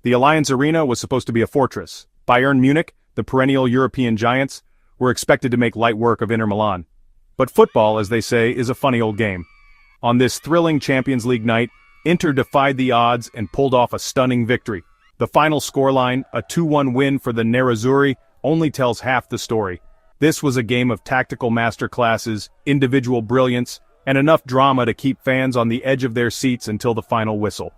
The Allianz Arena was supposed to be a fortress. Bayern Munich, the perennial European giants, were expected to make light work of Inter Milan. But football, as they say, is a funny old game. On this thrilling Champions League night, Inter defied the odds and pulled off a stunning victory. The final scoreline, a 2-1 win for the Nerazzurri, only tells half the story. This was a game of tactical masterclasses, individual brilliance, and enough drama to keep fans on the edge of their seats until the final whistle.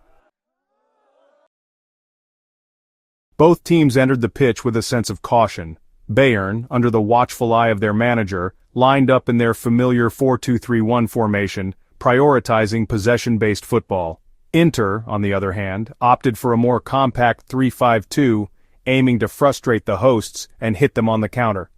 Both teams entered the pitch with a sense of caution. Bayern, under the watchful eye of their manager, lined up in their familiar 4-2-3-1 formation, prioritizing possession-based football. Inter, on the other hand, opted for a more compact 3-5-2, aiming to frustrate the hosts and hit them on the counter.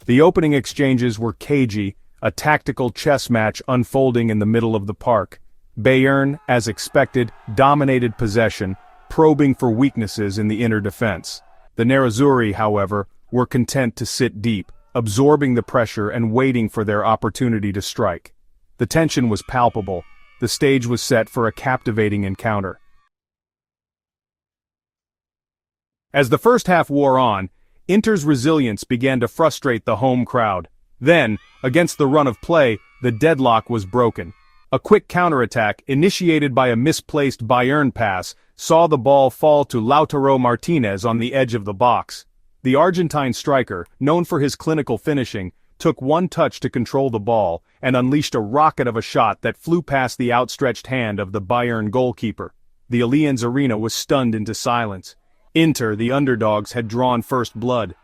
The opening exchanges were cagey, a tactical chess match unfolding in the middle of the park. Bayern, as expected, dominated possession, probing for weaknesses in the Inter defense. The Nerazzurri, however, were content to sit deep, absorbing the pressure and waiting for their opportunity to strike. The tension was palpable. The stage was set for a captivating encounter. As the first half wore on, Inter's resilience began to frustrate the home crowd. Then, against the run of play, the deadlock was broken. A quick counterattack, initiated by a misplaced Bayern pass, saw the ball fall to Lautaro Martinez on the edge of the box. The Argentine striker, known for his clinical finishing, took one touch to control the ball and unleashed a rocket of a shot that flew past the outstretched hand of the Bayern goalkeeper. The Allianz Arena was stunned into silence. Inter, the underdogs, had drawn first blood.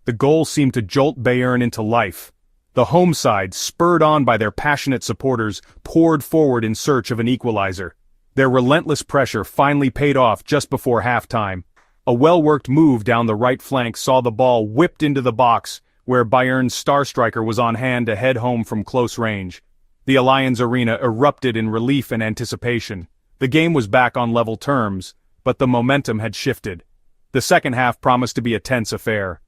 The goal seemed to jolt Bayern into life. The home side, spurred on by their passionate supporters, poured forward in search of an equalizer. Their relentless pressure finally paid off just before halftime. A well-worked move down the right flank saw the ball whipped into the box, where Bayern's star striker was on hand to head home from close range. The Allianz Arena erupted in relief and anticipation. The game was back on level terms, but the momentum had shifted. The second half promised to be a tense affair.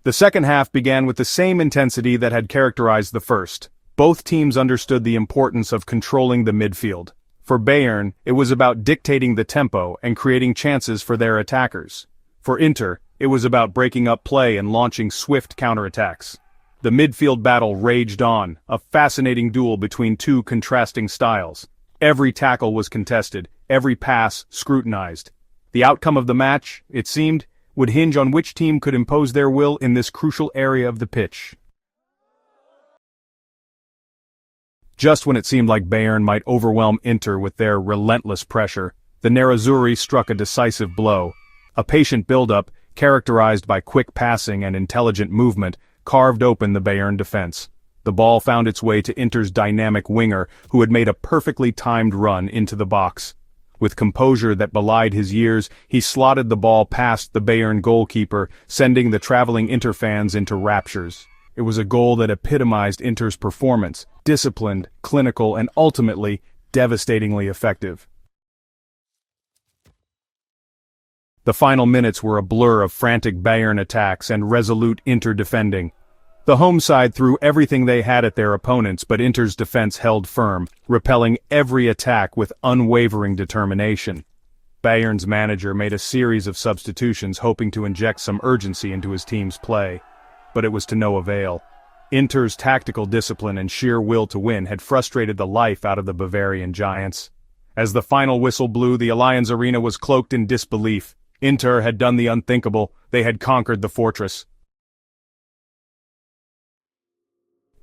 The second half began with the same intensity that had characterized the first. Both teams understood the importance of controlling the midfield. For Bayern, it was about dictating the tempo and creating chances for their attackers. For Inter, it was about breaking up play and launching swift counterattacks. The midfield battle raged on, a fascinating duel between two contrasting styles. Every tackle was contested, every pass scrutinized. The outcome of the match, it seemed, would hinge on which team could impose their will in this crucial area of the pitch. Just when it seemed like Bayern might overwhelm Inter with their relentless pressure, the Nerazzurri struck a decisive blow. A patient build-up, characterized by quick passing and intelligent movement, carved open the Bayern defense. The ball found its way to Inter's dynamic winger, who had made a perfectly timed run into the box. With composure that belied his years, he slotted the ball past the Bayern goalkeeper, sending the traveling Inter fans into raptures. It was a goal that epitomized Inter's performance, disciplined, clinical, and ultimately, devastatingly effective. The final minutes were a blur of frantic Bayern attacks and resolute Inter defending. The home side threw everything they had at their opponents, but Inter's defense held firm, repelling every attack with unwavering determination. Bayern's manager made a series of substitutions hoping to inject some urgency into his team's play. But it was to no avail. Inter's tactical discipline and sheer will to win had frustrated the life out of the Bavarian giants. As the final whistle blew, the Allianz Arena was cloaked in disbelief. Inter had done the unthinkable. They had conquered the fortress.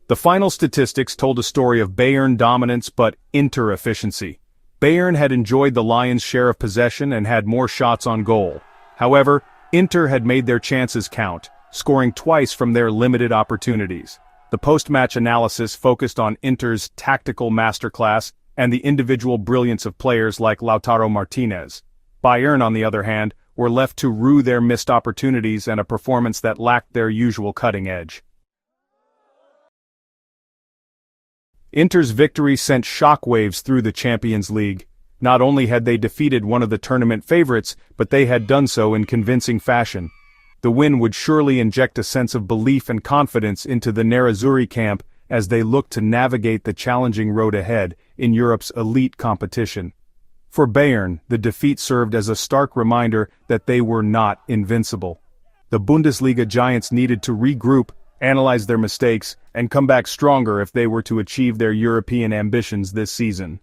The final statistics told a story of Bayern dominance but Inter efficiency. Bayern had enjoyed the Lions' share of possession and had more shots on goal. However, Inter had made their chances count, scoring twice from their limited opportunities. The post-match analysis focused on Inter's tactical masterclass and the individual brilliance of players like Lautaro Martinez. Bayern, on the other hand, were left to rue their missed opportunities and a performance that lacked their usual cutting edge. Inter's victory sent shockwaves through the Champions League. Not only had they defeated one of the tournament favorites, but they had done so in convincing fashion. The win would surely inject a sense of belief and confidence into the Nerazzurri camp as they look to navigate the challenging road ahead in Europe's elite competition. For Bayern, the defeat served as a stark reminder that they were not invincible. The Bundesliga giants needed to regroup, analyze their mistakes, and come back stronger if they were to achieve their European ambitions this season.